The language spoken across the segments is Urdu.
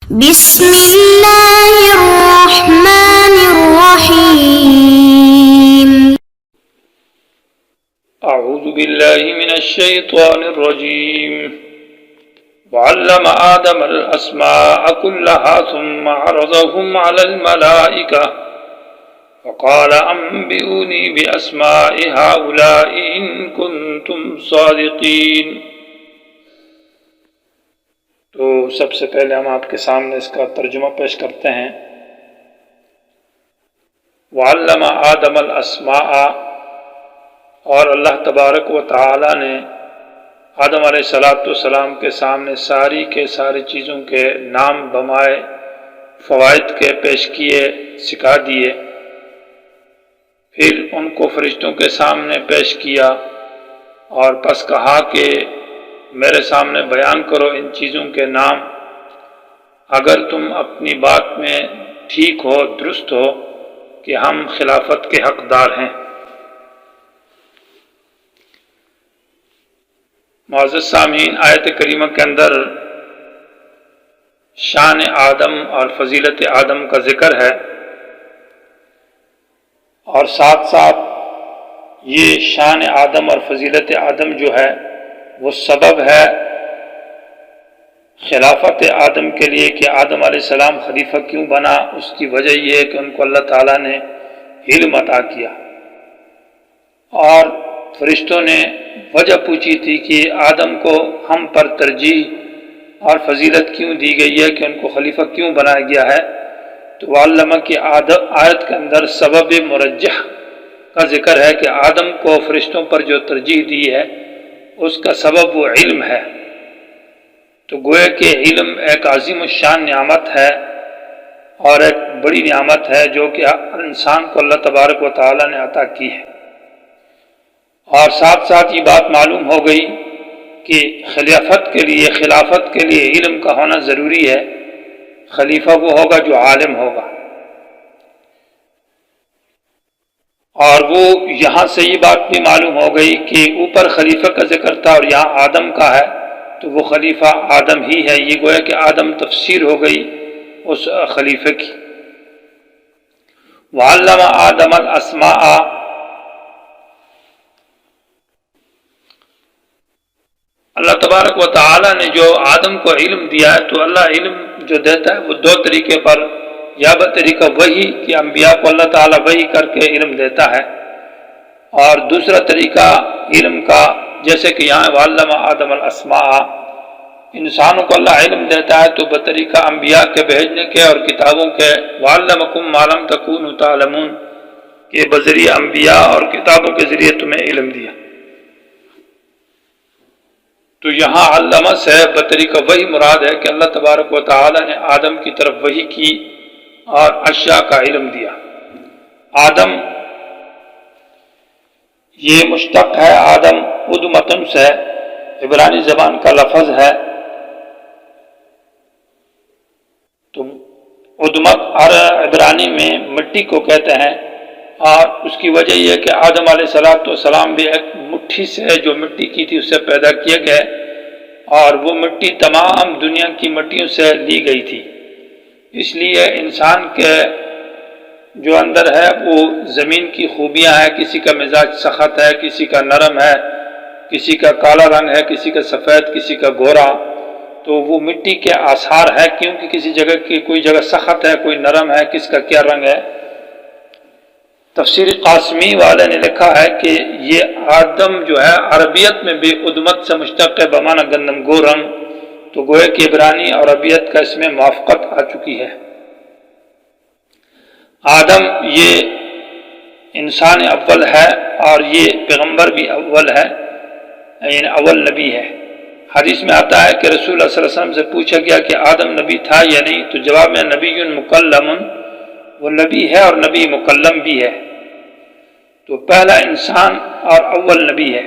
بسم اللہ الرحمن الرحیم۔ اعوذ باللہ من الشیطان الرجیم۔ وعلم آدم الاسماء كلها ثم عرضهم على الملائکہ فقال انبئونی باسماء هؤلاء ان کنتم صادقین۔ تو سب سے پہلے ہم آپ کے سامنے اس کا ترجمہ پیش کرتے ہیں۔ وعلم آدم الاسماء، اور اللہ تبارک و تعالی نے آدم علیہ السلام کے سامنے ساری کے ساری چیزوں کے نام بمائے، فوائد کے پیش کیے، سکھا دیے۔ پھر ان کو فرشتوں کے سامنے پیش کیا اور پس کہا کہ میرے سامنے بیان کرو ان چیزوں کے نام، اگر تم اپنی بات میں ٹھیک ہو، درست ہو کہ ہم خلافت کے حقدار ہیں۔ معزز سامعین، آیت کریمہ کے اندر شان آدم اور فضیلت آدم کا ذکر ہے، اور ساتھ ساتھ یہ شان آدم اور فضیلت آدم جو ہے وہ سبب ہے خلافت آدم کے لیے کہ آدم علیہ السلام خلیفہ کیوں بنا۔ اس کی وجہ یہ ہے کہ ان کو اللہ تعالیٰ نے علم عطا کیا، اور فرشتوں نے وجہ پوچھی تھی کہ آدم کو ہم پر ترجیح اور فضیلت کیوں دی گئی ہے، کہ ان کو خلیفہ کیوں بنایا گیا ہے۔ تو وعلمہ کی آیت کے اندر سبب مرجح کا ذکر ہے کہ آدم کو فرشتوں پر جو ترجیح دی ہے اس کا سبب وہ علم ہے۔ تو گویا کہ علم ایک عظیم الشان نعمت ہے اور ایک بڑی نعمت ہے جو کہ انسان کو اللہ تبارک و تعالیٰ نے عطا کی ہے۔ اور ساتھ ساتھ یہ بات معلوم ہو گئی کہ خلافت کے لیے علم کا ہونا ضروری ہے۔ خلیفہ وہ ہوگا جو عالم ہوگا، اور وہ یہاں سے یہ بات بھی معلوم ہو گئی کہ اوپر خلیفہ کا ذکر تھا اور یہاں آدم کا ہے، تو وہ خلیفہ آدم ہی ہے۔ یہ گویا کہ آدم تفسیر ہو گئی اس خلیفہ کی۔ وعلم آدم الاسماء، اللہ تبارک و تعالی نے جو آدم کو علم دیا ہے، تو اللہ علم جو دیتا ہے وہ دو طریقے پر، یا بطریقہ وحی کہ انبیاء کو اللہ تعالیٰ وحی کر کے علم دیتا ہے، اور دوسرا طریقہ علم کا جیسے کہ یہاں وعلم آدم الاسماء، انسانوں کو اللہ علم دیتا ہے تو بطریقہ انبیاء کے بھیجنے کے اور کتابوں کے، وعلمکم ما لم تکونوا تعلمون، کہ بذریعہ انبیاء اور کتابوں کے ذریعے تمہیں علم دیا۔ تو یہاں علمہ سے بطریقہ وحی مراد ہے کہ اللہ تبارک و تعالی نے آدم کی طرف وحی کی اور اشیاء کا علم دیا۔ آدم یہ مشتق ہے آدم ادمتن سے، عبرانی زبان کا لفظ ہے۔ تو ادمت عبرانی میں مٹی کو کہتے ہیں، اور اس کی وجہ یہ ہے کہ آدم علیہ السلام بھی ایک مٹھی سے جو مٹی کی تھی اس سے پیدا کیے گئے، اور وہ مٹی تمام دنیا کی مٹیوں سے لی گئی تھی۔ اس لیے انسان کے جو اندر ہے وہ زمین کی خوبیاں ہیں، کسی کا مزاج سخت ہے، کسی کا نرم ہے، کسی کا کالا رنگ ہے، کسی کا سفید، کسی کا گورا، تو وہ مٹی کے آثار ہے، کیونکہ کسی جگہ کی کوئی جگہ سخت ہے، کوئی نرم ہے، کس کا کیا رنگ ہے۔ تفسیر قاسمی والے نے لکھا ہے کہ یہ آدم جو ہے عربیت میں بھی ادمت سے مشتق ہے بمعنی گندم گو رنگ، تو گویا کہ عبرانی اور عربیت کا اس میں موافقت آ چکی ہے۔ آدم یہ انسان اول ہے اور یہ پیغمبر بھی اول ہے، یعنی اول نبی ہے۔ حدیث میں آتا ہے کہ رسول اللہ صلی اللہ علیہ وسلم سے پوچھا گیا کہ آدم نبی تھا یا نہیں، تو جواب میں نبی مکلم، وہ نبی ہے اور نبی مکلم بھی ہے۔ تو پہلا انسان اور اول نبی ہے،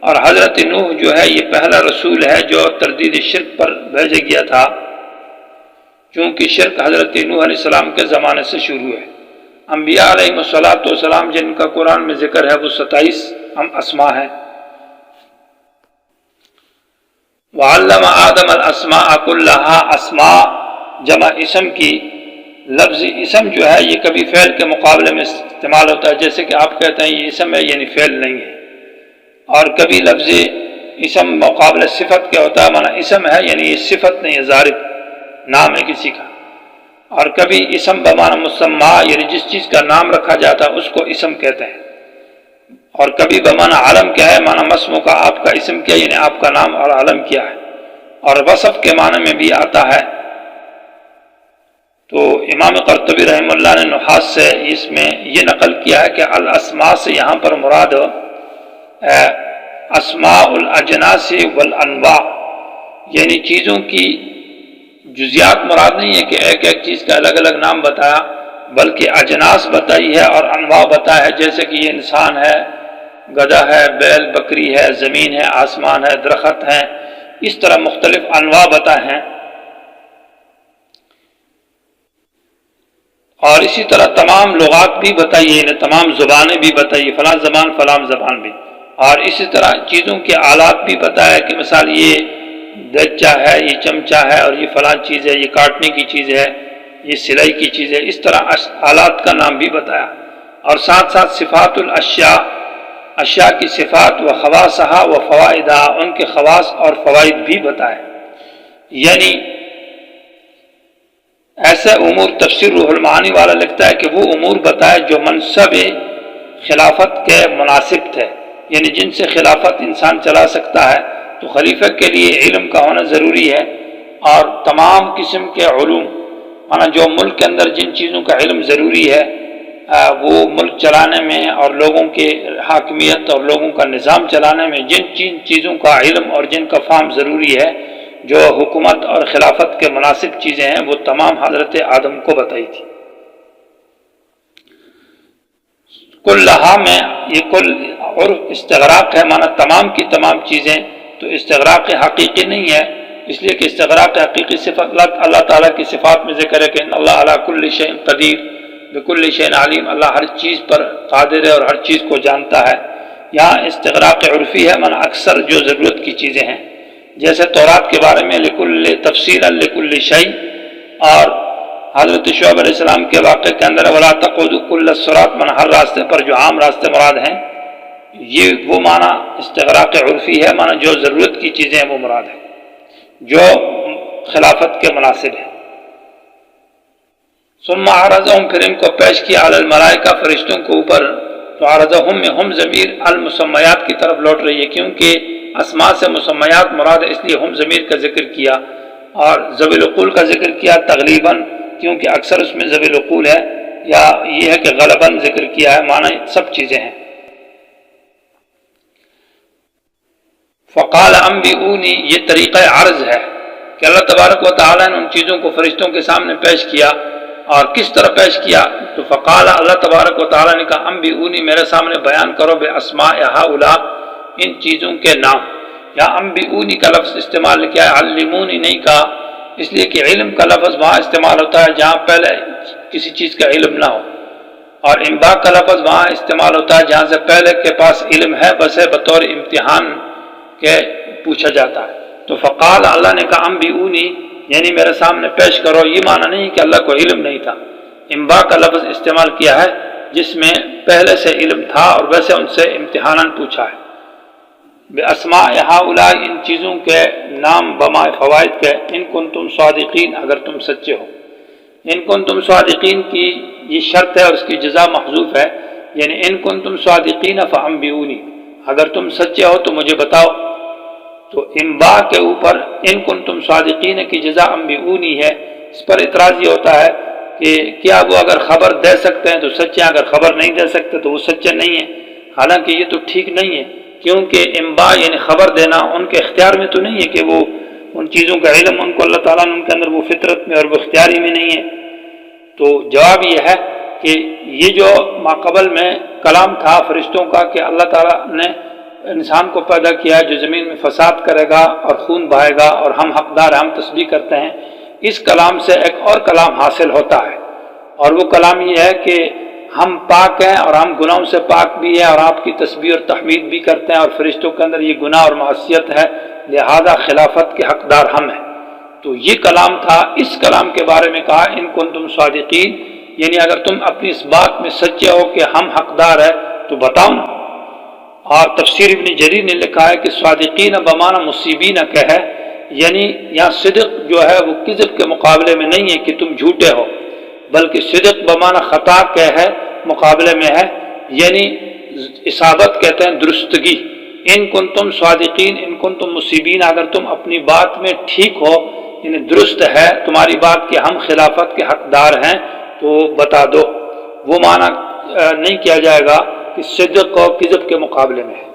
اور حضرت نوح جو ہے یہ پہلا رسول ہے جو تردید شرک پر بھیجا گیا تھا، چونکہ شرک حضرت نوح علیہ السلام کے زمانے سے شروع ہے۔ انبیاء علیہ السلام جن کا قرآن میں ذکر ہے وہ 27 اسماء ہیں۔ وعلم آدم الاسماء کلہا، اسماء جمع اسم کی لفظ اسم جو ہے یہ کبھی فعل کے مقابلے میں استعمال ہوتا ہے، جیسے کہ آپ کہتے ہیں یہ اسم ہے یعنی فعل نہیں ہے، اور کبھی لفظ اسم مقابلہ صفت کے ہوتا ہے، مانا اسم ہے یعنی یہ صفت نہیں ہے، ظارف نام ہے کسی کا، اور کبھی اسم بمعنی مسمى یعنی جس چیز کا نام رکھا جاتا ہے اس کو اسم کہتے ہیں، اور کبھی بمعنی علم کیا ہے، مانا مسمو کا آپ کا اسم کیا یعنی آپ کا نام اور علم کیا ہے، اور وصف کے معنی میں بھی آتا ہے۔ تو امام قرطبی رحمہ اللہ نے نحاس سے اس میں یہ نقل کیا ہے کہ الاسماء سے یہاں پر مراد اسماء الاجناس والانواع، یعنی چیزوں کی جزیات مراد نہیں ہے کہ ایک ایک چیز کا الگ الگ نام بتایا، بلکہ اجناس بتائی ہے اور انواع بتایا ہے، جیسے کہ یہ انسان ہے، گدھا ہے، بیل بکری ہے، زمین ہے، آسمان ہے، درخت ہے، اس طرح مختلف انواع بتائے ہیں۔ اور اسی طرح تمام لغات بھی بتائیے، یعنی تمام زبانیں بھی بتائیے، فلاں زبان فلاں زبان بھی، اور اسی طرح چیزوں کے آلات بھی بتایا کہ مثال یہ دیگچہ ہے، یہ چمچہ ہے، اور یہ فلاں چیز ہے، یہ کاٹنے کی چیز ہے، یہ سلائی کی چیز ہے، اس طرح آلات کا نام بھی بتایا، اور ساتھ ساتھ صفات الاشیاء، اشیاء کی صفات و خواصہا و فوائدہ، ان کے خواص اور فوائد بھی بتائے، یعنی ایسے امور تفسیر روح المعانی والا لکھتا ہے کہ وہ امور بتائے جو منصب خلافت کے مناسب تھے، یعنی جن سے خلافت انسان چلا سکتا ہے، تو خلیفہ کے لیے علم کا ہونا ضروری ہے، اور تمام قسم کے علوم، مانا جو ملک کے اندر جن چیزوں کا علم ضروری ہے وہ ملک چلانے میں اور لوگوں کے حاکمیت اور لوگوں کا نظام چلانے میں جن چیزوں کا علم اور جن کا فہم ضروری ہے، جو حکومت اور خلافت کے مناسب چیزیں ہیں، وہ تمام حضرت آدم کو بتائی تھی۔ کلھا میں یہ کل عرف استغراق ہے، مانا تمام کی تمام چیزیں، تو استغراق حقیقی نہیں ہے، اس لیے کہ استغراق حقیقی صفت اللہ تعالیٰ کی صفات میں ذکر ہے کہ اللہ علی کل شیء قدیر بکل شیء علیم، اللہ ہر چیز پر قادر ہے اور ہر چیز کو جانتا ہے۔ یہاں استغراق عرفی ہے، مانا اکثر جو ضرورت کی چیزیں ہیں، جیسے تورات کے بارے میں لکل تفصیلا لکل شیء، اور حضرت شعیب علیہ السلام کے واقعے کے اندر ولا تقعدوا کل الصراط، من ہر راستے پر جو عام راستے مراد ہیں، یہ وہ معنی استغراق عرفی ہے، معنی جو ضرورت کی چیزیں ہیں وہ مراد ہے، جو خلافت کے مناسب ہیں۔ ثم عرضهم، پھر ان کو پیش کیا علی الملائکہ، فرشتوں کے اوپر، تو عرضهم میں ہم ضمیر المسمیات کی طرف لوٹ رہی ہے، کیونکہ اسماء سے مسمیات مراد ہے، اس لیے ہم ضمیر کا ذکر کیا، اور ذوی العقول کا ذکر کیا تغلیباً، کیونکہ اکثر اس میں ذوی العقول ہے، یا یہ ہے کہ غلباً ذکر کیا ہے، معنی سب چیزیں ہیں۔ فقال انبئونی، یہ طریقہ عرض ہے کہ اللہ تبارک و تعالیٰ نے ان چیزوں کو فرشتوں کے سامنے پیش کیا، اور کس طرح پیش کیا؟ تو فقال، اللہ تبارک و تعالیٰ نے کہا انبئونی، میرے سامنے بیان کرو باسماء ہؤلاء، ان چیزوں کے نام۔ یا انبئونی کا لفظ استعمال کیا ہے، علمونی نہیں کہا، اس لیے کہ علم کا لفظ وہاں استعمال ہوتا ہے جہاں پہلے کسی چیز کا علم نہ ہو، اور انباء کا لفظ وہاں استعمال ہوتا ہے جہاں سے پہلے کے پاس علم ہے، بس ہے بطور امتحان کے پوچھا جاتا ہے۔ تو فقال، اللہ نے کہا انبئونی، یعنی میرے سامنے پیش کرو، یہ معنی نہیں کہ اللہ کو علم نہیں تھا، انباء کا لفظ استعمال کیا ہے جس میں پہلے سے علم تھا اور ویسے ان سے امتحاناً پوچھا ہے۔ باسماء ہؤلاء، ان چیزوں کے نام، بما فوائد کے، ان کنتم صادقین، اگر تم سچے ہو۔ ان کنتم صادقین کی یہ شرط ہے اور اس کی جزا محذوف ہے، یعنی ان کنتم صادقین فانبئونی، اگر تم سچے ہو تو مجھے بتاؤ۔ تو انباء کے اوپر ان کنتم صادقین کی جزا انبئونی ہے، اس پر اعتراض یہ ہوتا ہے کہ کیا وہ اگر خبر دے سکتے ہیں تو سچے ہیں، اگر خبر نہیں دے سکتے تو وہ سچے نہیں ہیں؟ حالانکہ یہ تو ٹھیک نہیں ہے، کیونکہ انباء یعنی خبر دینا ان کے اختیار میں تو نہیں ہے کہ وہ ان چیزوں کا علم ان کو اللہ تعالیٰ نے ان کے اندر وہ فطرت میں اور وہ اختیاری میں نہیں ہے۔ تو جواب یہ ہے کہ یہ جو ماقبل میں کلام تھا فرشتوں کا کہ اللہ تعالیٰ نے انسان کو پیدا کیا ہے جو زمین میں فساد کرے گا اور خون بہائے گا اور ہم حقدار ہم تسبیح کرتے ہیں، اس کلام سے ایک اور کلام حاصل ہوتا ہے، اور وہ کلام یہ ہے کہ ہم پاک ہیں اور ہم گناہوں سے پاک بھی ہیں اور آپ کی تسبیح اور تحمید بھی کرتے ہیں، اور فرشتوں کے اندر یہ گناہ اور معصیت ہے، لہذا خلافت کے حقدار ہم ہیں۔ تو یہ کلام تھا. اس کلام کے بارے میں کہا ان کنتم صادقین، یعنی اگر تم اپنی اس بات میں سچے ہو کہ ہم حقدار ہیں تو بتاؤ نا. اور تفسیر ابن جریر نے لکھا ہے کہ صادقین بمعنی مصیبین کہ ہے، یعنی یہاں صدق جو ہے وہ کذب کے مقابلے میں نہیں ہے کہ تم جھوٹے ہو، بلکہ صدق بمعنی خطا کہ ہے مقابلے میں ہے، یعنی اصابت کہتے ہیں درستگی. ان کنتم صادقین ان کنتم مصیبین، اگر تم اپنی بات میں ٹھیک ہو، یعنی درست ہے تمہاری بات کہ ہم خلافت کے حقدار ہیں تو بتا دو. وہ معنی نہیں کیا جائے گا کہ صدق اور کذب کے مقابلے میں ہے.